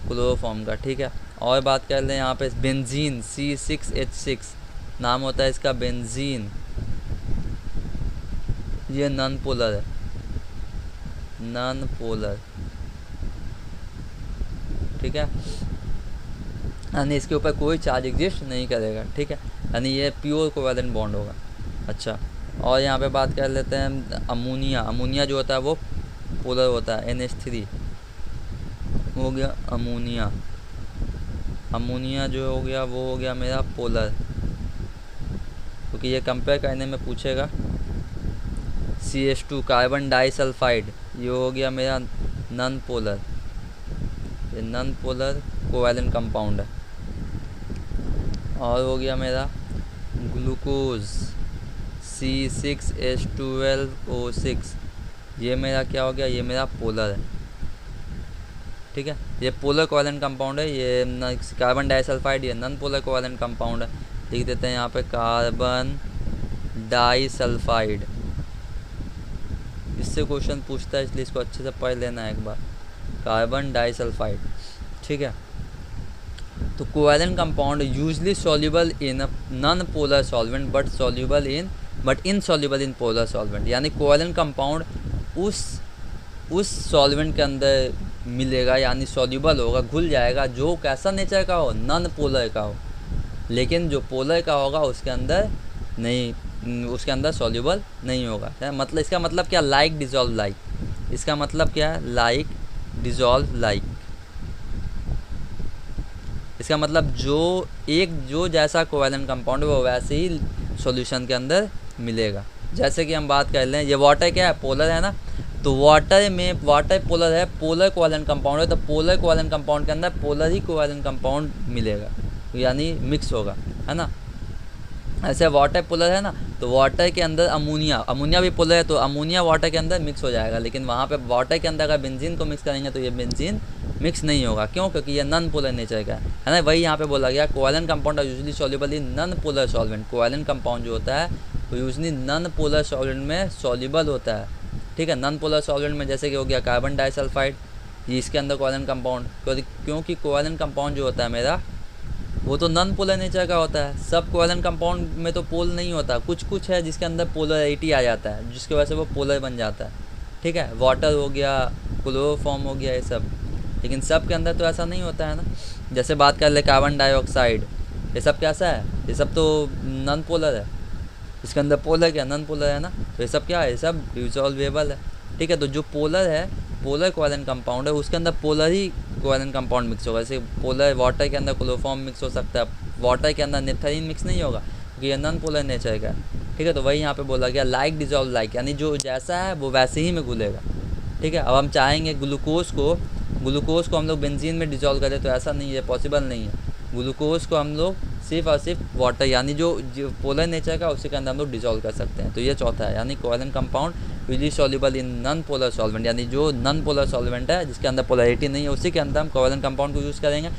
क्लोरोफॉर्म का। ठीक है, और बात कर लें यहाँ पे बेंजीन, C6H6 नाम होता है इसका, बेंजीन, ये नॉन पोलर है, नॉन पोलर। ठीक है, यानी इसके ऊपर कोई चार्ज एग्जिस्ट नहीं करेगा। ठीक है, यानी ये प्योर कोवैलेंट बॉन्ड होगा। अच्छा, और यहाँ पे बात कर लेते हैं अमोनिया। अमोनिया जो होता है वो पोलर होता है, NH3 हो गया अमोनिया। अमोनिया जो हो गया वो हो गया मेरा पोलर, क्योंकि ये कंपेयर करने में पूछेगा। CH2 कार्बन डाइसल्फाइड, ये हो गया मेरा नॉन पोलर, ये नॉन पोलर कोवैलेंट कंपाउंड है। और हो गया मेरा ग्लूकोज C6H12O6, ये मेरा क्या हो गया, ये मेरा पोलर है। ठीक है, ये पोलर कोवैलेंट कंपाउंड है। ये कार्बन डाइसल्फाइड ये नॉन पोलर कोवैलेंट कंपाउंड है। लिख देते हैं यहाँ पे कार्बन डाइसल्फाइड। इससे क्वेश्चन पूछता है, इसलिए इसको अच्छे से पढ़ लेना है एक बार, कार्बन डाइसल्फाइड। ठीक है, तो covalent compound usually soluble in non polar solvent but insoluble in polar solvent. यानी कोवैलेंट कंपाउंड उस सॉल्वेंट के अंदर मिलेगा, यानी सॉल्युबल होगा, घुल जाएगा, जो कैसा नेचर का हो, नॉन पोलर का हो। लेकिन जो पोलर का होगा उसके अंदर नहीं, उसके अंदर सॉल्युबल नहीं होगा। मतलब इसका मतलब क्या, लाइक डिजॉल्व लाइक। इसका मतलब क्या है, लाइक डिजॉल्व लाइक। इसका मतलब जो जैसा कोवैलेंट कंपाउंड है वो वैसे ही सॉल्यूशन के अंदर मिलेगा। जैसे कि हम बात कर लें, ये वाटर क्या है, पोलर है ना, तो वाटर पोलर है, पोलर कोवैलेंट कंपाउंड है, तो पोलर कोवैलेंट कंपाउंड के अंदर पोलर ही कोवैलेंट कंपाउंड मिलेगा, यानी मिक्स होगा, है ना। ऐसे वाटर पोलर है ना, तो वाटर के अंदर अमोनिया भी पोलर है, तो अमोनिया वाटर के अंदर मिक्स हो जाएगा। लेकिन वहाँ पे वाटर के अंदर अगर बेंजीन को मिक्स करेंगे तो ये बेंजीन मिक्स नहीं होगा। क्यों? क्योंकि ये नॉन पोलर नेचर का है ना। वही यहाँ पे बोला गया, covalent compound are usually soluble in non polar solvent. Covalent compound जो होता है वो यूजुअली नॉन पोलर सॉल्वेंट में सॉल्युबल होता है। ठीक है, नॉन पोलर सॉल्वेंट में जैसे कि हो गया कार्बन डाइसल्फाइड, ये इसके अंदर कोवैलेंट कंपाउंड, क्योंकि कोवैलेंट कंपाउंड जो होता है मेरा वो तो नॉन पोलर नेचर का होता है। सब कोवैलेंट कंपाउंड में तो पोल नहीं होता, कुछ है जिसके अंदर पोलरिटी आ जाता है, जिसकी वजह से वो पोलर बन जाता है। ठीक है, वाटर हो गया, क्लोरोफॉर्म हो गया, ये सब। लेकिन सब के अंदर तो ऐसा नहीं होता है ना। जैसे बात कर ले कार्बन डाइऑक्साइड, ये सब कैसा है, ये सब तो नॉन पोलर है। इसके अंदर पोलर क्या, नॉन पोलर है ना, तो ये सब क्या है, ये सब डिसॉल्वेबल है। ठीक है, तो जो पोलर है, पोलर कोवैलेंट कंपाउंड है, उसके अंदर पोलर ही कोवैलेंट कंपाउंड मिक्स होगा। जैसे पोलर वाटर के अंदर क्लोरोफॉर्म मिक्स हो सकता है, वाटर के अंदर नेपथलीन मिक्स नहीं होगा क्योंकि ये नॉन पोलर नेचर का है। ठीक है, तो वही यहाँ पे बोला गया लाइक डिजॉल्व लाइक, यानी जो जैसा है वो वैसे ही में घुलेगा। ठीक है, अब हम चाहेंगे ग्लूकोज को हम लोग बेंजीन में डिजॉल्व करें, तो ऐसा नहीं है, पॉसिबल नहीं है। ग्लूकोज को हम लोग सिर्फ और सिर्फ वाटर, यानी जो पोलर नेचर का उसी के अंदर हम लोग डिजॉल्व कर सकते हैं। तो ये चौथा है, यानी covalent compound usually soluble in non polar solvent, यानी जो नॉन पोलर सॉल्वेंट है जिसके अंदर पोलरिटी नहीं है उसी के अंदर हम कोवैलेंट कंपाउंड को यूज़ करेंगे।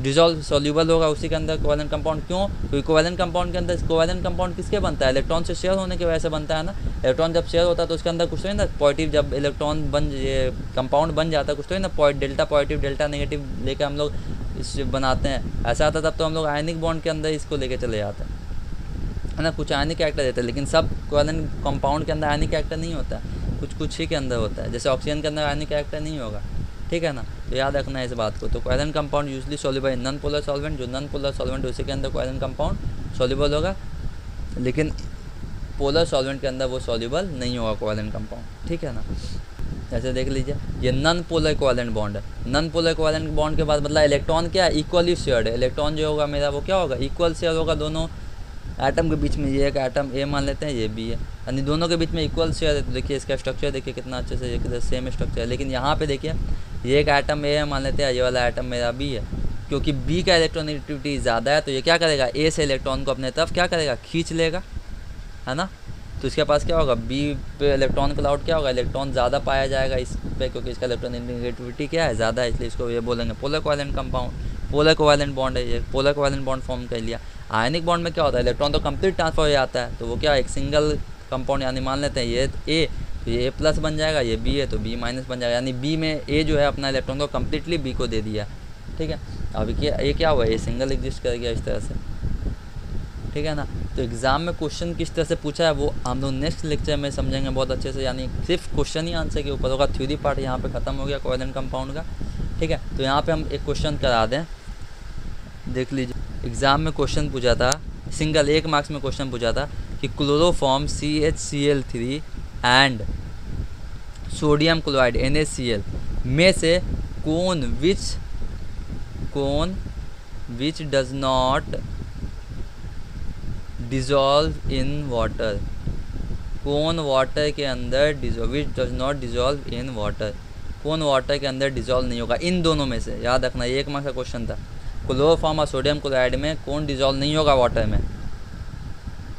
डिजॉल्व सॉल्युबल होगा उसी के अंदर कोवैलेंट कंपाउंड। क्यों? क्योंकि कोवैलेंट कंपाउंड के अंदर, कोवैलेंट कंपाउंड किसके बनता है, इलेक्ट्रॉन से शेयर होने की वजह से बनता है ना। इलेक्ट्रॉन जब शेयर होता है तो उसके अंदर कुछ तो है ना पॉजिटिव, जब इलेक्ट्रॉन ये कंपाउंड बन जाता है कुछ तो है ना डेल्टा पॉजिटिव डेल्टा नेगेटिव लेकर हम लोग इस बनाते हैं। ऐसा आता तब तो हम लोग आयनिक बॉन्ड के अंदर इसको लेके चले जाते हैं, है ना। कुछ आयनिक कैरेक्टर देते हैं, लेकिन सब कोवैलेंट कंपाउंड के अंदर आयनिक कैरेक्टर नहीं होता है, कुछ ही के अंदर होता है। जैसे ऑक्सीजन के अंदर आयनिक कैरेक्टर नहीं होगा। ठीक है ना, तो याद रखना है इस बात को। तो covalent compound usually soluble in non polar solvent, जो नॉन पोलर सॉल्वेंट उसी के अंदर कोवैलेंट कंपाउंड सॉल्युबल होगा, लेकिन पोलर सॉल्वेंट के अंदर वो सॉल्युबल नहीं होगा कोवैलेंट कंपाउंड। ठीक है ना, जैसे देख लीजिए ये नॉन पोलर कोवैलेंट बॉन्ड है। नॉन पोलर कोवैलेंट बॉन्ड के बाद मतलब इलेक्ट्रॉन क्या है, इक्वली शेयर्ड है। इलेक्ट्रॉन जो होगा मेरा वो क्या होगा, इक्वल शेयर होगा दोनों एटम के बीच में। ये एक एटम ए मान लेते हैं, ये बी है, यानी दोनों के बीच में इक्वल शेयर है। तो देखिए इसका स्ट्रक्चर देखिए कितना अच्छे से, एक सेम स्ट्रक्चर है। लेकिन यहाँ पे देखिए ये एक एटम ए है मान लेते हैं, ये वाला एटम मेरा बी है। क्योंकि बी का इलेक्ट्रॉनिविटी ज़्यादा है तो ये क्या करेगा, ए से इलेक्ट्रॉन को अपने तरफ क्या करेगा, खींच लेगा, है ना। तो इसके पास क्या होगा, बी पे इलेक्ट्रॉन क्लाउड क्या होगा, इलेक्ट्रॉन ज़्यादा पाया जाएगा इस पे, क्योंकि इसका इलेक्ट्रॉनिविटी क्या है, ज़्यादा है, इसलिए इसको ये बोलेंगे polar covalent compound, polar covalent bond है ये, पोलर कोवैलेंट बॉन्ड फॉर्म कर लिया। आयनिक बॉन्ड में क्या होता है, इलेक्ट्रॉन तो कंप्लीट ट्रांसफर हो जाता है, तो वो क्या एक सिंगल कंपाउंड, यानी मान लेते हैं ये ए, तो ये ए प्लस बन जाएगा, ये बी है तो बी माइनस बन जाएगा, यानी बी में ए जो है अपना इलेक्ट्रॉन को कम्प्लीटली बी को दे दिया। ठीक है, अब ये क्या हुआ, ये सिंगल एग्जिस्ट कर गया इस तरह से। ठीक है ना, तो एग्ज़ाम में क्वेश्चन किस तरह से पूछा है वो हम लोग नेक्स्ट लेक्चर में समझेंगे बहुत अच्छे से, यानी सिर्फ क्वेश्चन ही आंसर के ऊपर होगा। थ्योरी पार्ट यहाँ पे ख़त्म हो गया कोवैलेंट कंपाउंड का। ठीक है, तो यहाँ पे हम एक क्वेश्चन करा दें, देख लीजिए। एग्ज़ाम में क्वेश्चन पूछा था, सिंगल 1 मार्क्स में क्वेश्चन पूछा था कि chloroform CHCl3 and sodium chloride NaCl में से कौन which does not dissolve in water, कौन वाटर के अंदर which does not dissolve in water. कौन वाटर के अंदर डिजॉल्व नहीं होगा इन दोनों में से, याद रखना ये 1 मार्क्स का क्वेश्चन था। क्लोरोफॉर्म और सोडियम क्लोराइड में कौन डिजॉल्व नहीं होगा वाटर में।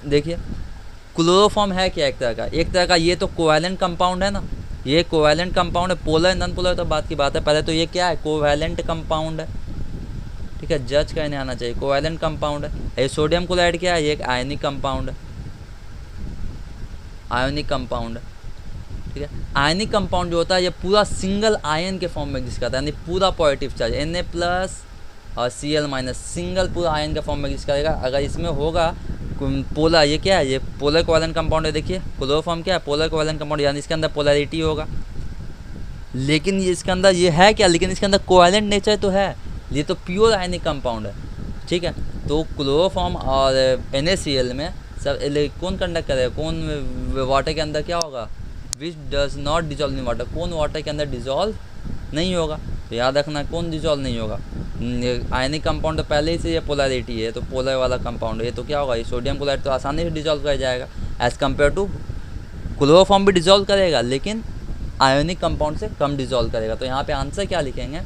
देखिए क्लोरोफॉर्म है क्या, एक तरह का ये तो कोवैलेंट कंपाउंड है ना, ये कोवैलेंट कंपाउंड है, पोलर नॉन पोलर तो बात की बात है, पहले तो ये क्या है, कोवैलेंट कंपाउंड है, ठीक है, जज करने आना चाहिए, कोवैलेंट कंपाउंड है। ये सोडियम क्लोराइड क्या है, ये एक आयनिक कंपाउंड है, आयोनिक कंपाउंड है, ठीक है। आयनिक कंपाउंड जो होता है ये पूरा सिंगल आयन के फॉर्म में एग्जिस्ट करता है, यानी पूरा पॉजिटिव चार्ज Na+ और Cl- सिंगल पूरा आयन के फॉर्म में एग्जिस्ट करेगा। अगर इसमें होगा पोलर, ये क्या है, ये पोलर कोवैलेंट कंपाउंड है, देखिए क्लोरोफॉर्म क्या है, पोलर कोवैलेंट कंपाउंड, यानी इसके अंदर पोलैरिटी होगा। लेकिन ये इसके अंदर ये है क्या, लेकिन इसके अंदर कोवैलेंट नेचर तो है, ये तो प्योर आयनिक कंपाउंड है, ठीक है। तो क्लोरोफॉर्म और NaCl में सब कौन कंडक्ट करेगा, कौन वाटर के अंदर क्या होगा, which does not dissolve in water, कौन वाटर के अंदर डिजॉल्व नहीं होगा। तो याद रखना कौन डिजॉल्व नहीं होगा, आयनिक कंपाउंड तो पहले ही से ये पोलैरिटी है, तो पोलर वाला कंपाउंड है, ये तो क्या होगा, ये सोडियम क्लोराइड तो आसानी से डिजॉल्व कर जाएगा एज़ कम्पेयर टू क्लोरोफॉर्म भी डिजॉल्व करेगा लेकिन आयोनिक कंपाउंड से कम डिजॉल्व करेगा। तो यहाँ पे आंसर क्या लिखेंगे,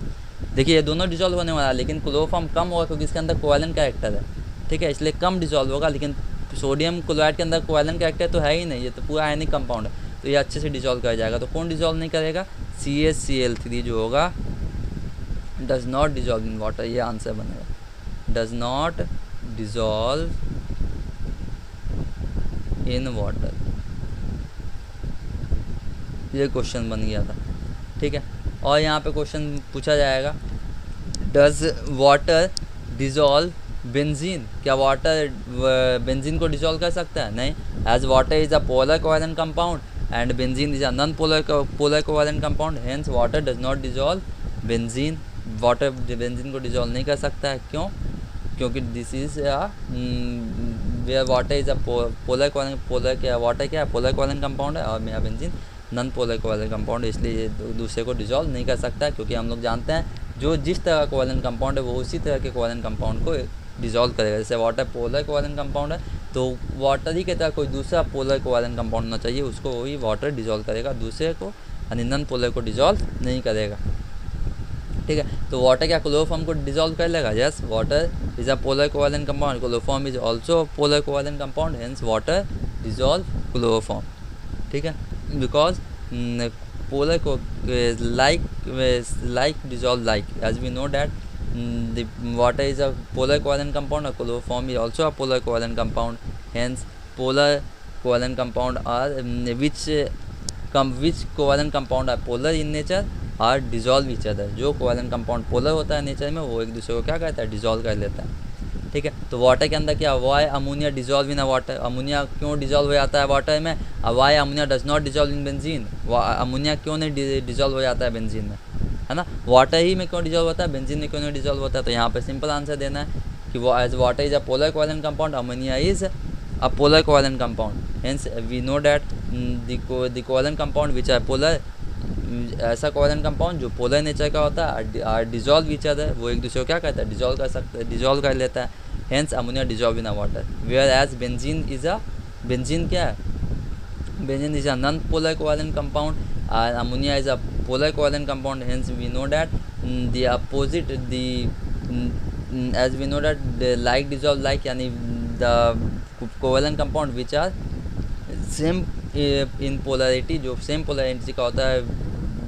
देखिए ये दोनों डिजॉल्व होने वाला है लेकिन क्लोरोफॉर्म कम होगा क्योंकि इसके अंदर कोवैलेंट कैरेक्टर है, ठीक है, इसलिए कम डिजॉल्व होगा। लेकिन सोडियम क्लोराइड के अंदर कोवैलेंट कैरेक्टर तो है ही नहीं, ये तो पूरा आयनिक कंपाउंड है, तो ये अच्छे से डिजॉल्व कर जाएगा। तो कौन डिजॉल्व नहीं करेगा, CaCl3 जो होगा does not dissolve in water, ये आंसर बनेगा, does not dissolve in water, ये क्वेश्चन बन गया था, ठीक है। और यहाँ पे क्वेश्चन पूछा जाएगा, डज वाटर डिजॉल्व बेंजीन, क्या वाटर बेंजीन को डिजॉल्व कर सकता है, नहीं, as water is a polar covalent compound and benzene is a non polar covalent compound, hence water does not dissolve benzene, water benzene को dissolve नहीं कर सकता है, क्यों, क्योंकि this is where water is a polar covalent, polar क्या water क्या है, पोलर कोवैलेंट कंपाउंड है और मेरा benzene non polar covalent compound, इसलिए ये दूसरे को डिजॉल्व नहीं कर सकता है। क्योंकि हम लोग जानते हैं जो जिस तरह का कोवैलेंट कंपाउंड है वो उसी तरह के कोवैलेंट कंपाउंड को डिजॉल्व करेगा। जैसे वाटर पोलर कोवैलेंट कंपाउंड है तो वाटर ही की तरह कोई दूसरा पोलर कोवैलेंट कंपाउंड होना चाहिए, उसको वही वाटर डिजॉल्व करेगा, दूसरे को यानी नॉन पोलर को डिजॉल्व नहीं करेगा, ठीक है। तो वाटर क्या क्लोरोफॉर्म को डिजॉल्व कर लेगा, yes, water is a polar covalent compound, chloroform is also polar covalent compound, hence water dissolve chloroform, ठीक है, because polar like dissolve like, as we know that the water is a polar covalent compound, or chloroform is also a polar covalent compound, hence polar covalent compound are which covalent compound are polar in nature और dissolve each other, जो covalent compound polar होता है nature में वो एक दूसरे को क्या करता है, डिजॉल्व कर लेता है, ठीक है। तो वाटर के अंदर क्या, why ammonia dissolve in water, ammonia क्यों डिजॉल्व हो जाता है वाटर में, why ammonia does not dissolve in benzene, ammonia क्यों नहीं डिजॉल्व हो जाता है बेंजीन में, है ना, वाटर ही में क्यों डिजॉल्व होता है, बेंजीन में क्यों नहीं डिजॉल्व होता है। तो यहाँ पे सिंपल आंसर देना है कि वो as water is a polar covalent compound, ammonia is a polar covalent compound, hence we know that the covalent compound which are polar, ऐसा कोवैलेंट कंपाउंड जो पोलर नेचर का होता है आर डिजॉल्व ईच अदर, वो एक दूसरे को क्या करता है, डिजॉल्व कर सकता है, डिजॉल्व कर लेता है, hence ammonia dissolve in a water, whereas benzene is a, benzene क्या है, benzene is a non polar covalent compound और ammonia is a polar covalent compound, hence we know that the opposite the as we know that the like dissolve like, यानी the covalent compound which are same in polarity, जो same polarity का होता है,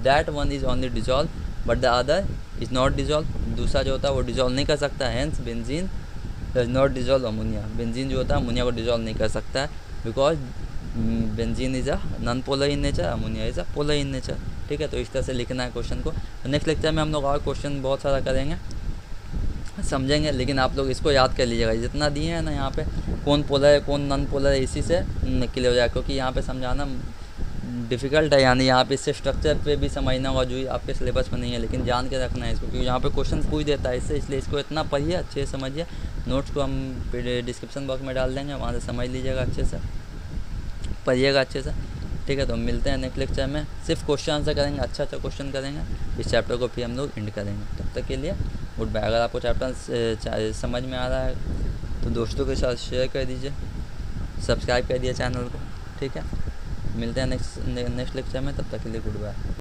that one is only dissolve but the other is not dissolve, दूसरा जो होता है वो डिजॉल्व नहीं कर सकता, hence benzene does not dissolve ammonia, benzene जो होता है अमोनिया को डिजॉल्व नहीं कर सकता है, because benzene is a non polar in nature, ammonia is a polar in nature, ठीक है। तो इस तरह से लिखना है क्वेश्चन को। तो नेक्स्ट लेक्चर में हम लोग और क्वेश्चन बहुत सारा करेंगे, समझेंगे, लेकिन आप लोग इसको याद कर लीजिएगा, जितना दिए हैं ना यहाँ पे कौन पोलर है कौन नॉन पोलर है, इसी से क्लियर हो जाएगा, क्योंकि यहाँ पे समझाना डिफ़िकल्ट है, यानी यहाँ पे इससे स्ट्रक्चर पे भी समझना होगा जो आपके सिलेबस में नहीं है, लेकिन जान के रखना है इसको, क्योंकि यहाँ पे क्वेश्चन पूछ देता है इससे, इसलिए इसको इतना पढ़िए, अच्छे से समझिए। नोट्स को हम डिस्क्रिप्शन बॉक्स में डाल देंगे, वहाँ से समझ लीजिएगा, अच्छे से पढ़िएगा अच्छे से, ठीक है। तो हम मिलते हैं नेक्स्ट लेक्चर में, सिर्फ क्वेश्चन आंसर करेंगे, अच्छा क्वेश्चन करेंगे, इस चैप्टर को फिर हम लोग एंड करेंगे। तब तक के लिए गुड बाय। अगर आपको चैप्टर समझ में आ रहा है तो दोस्तों के साथ शेयर कर दीजिए, सब्सक्राइब कर दिए चैनल को, ठीक है। मिलते हैं नेक्स्ट लेक्चर में, तब तक के लिए गुड बाय।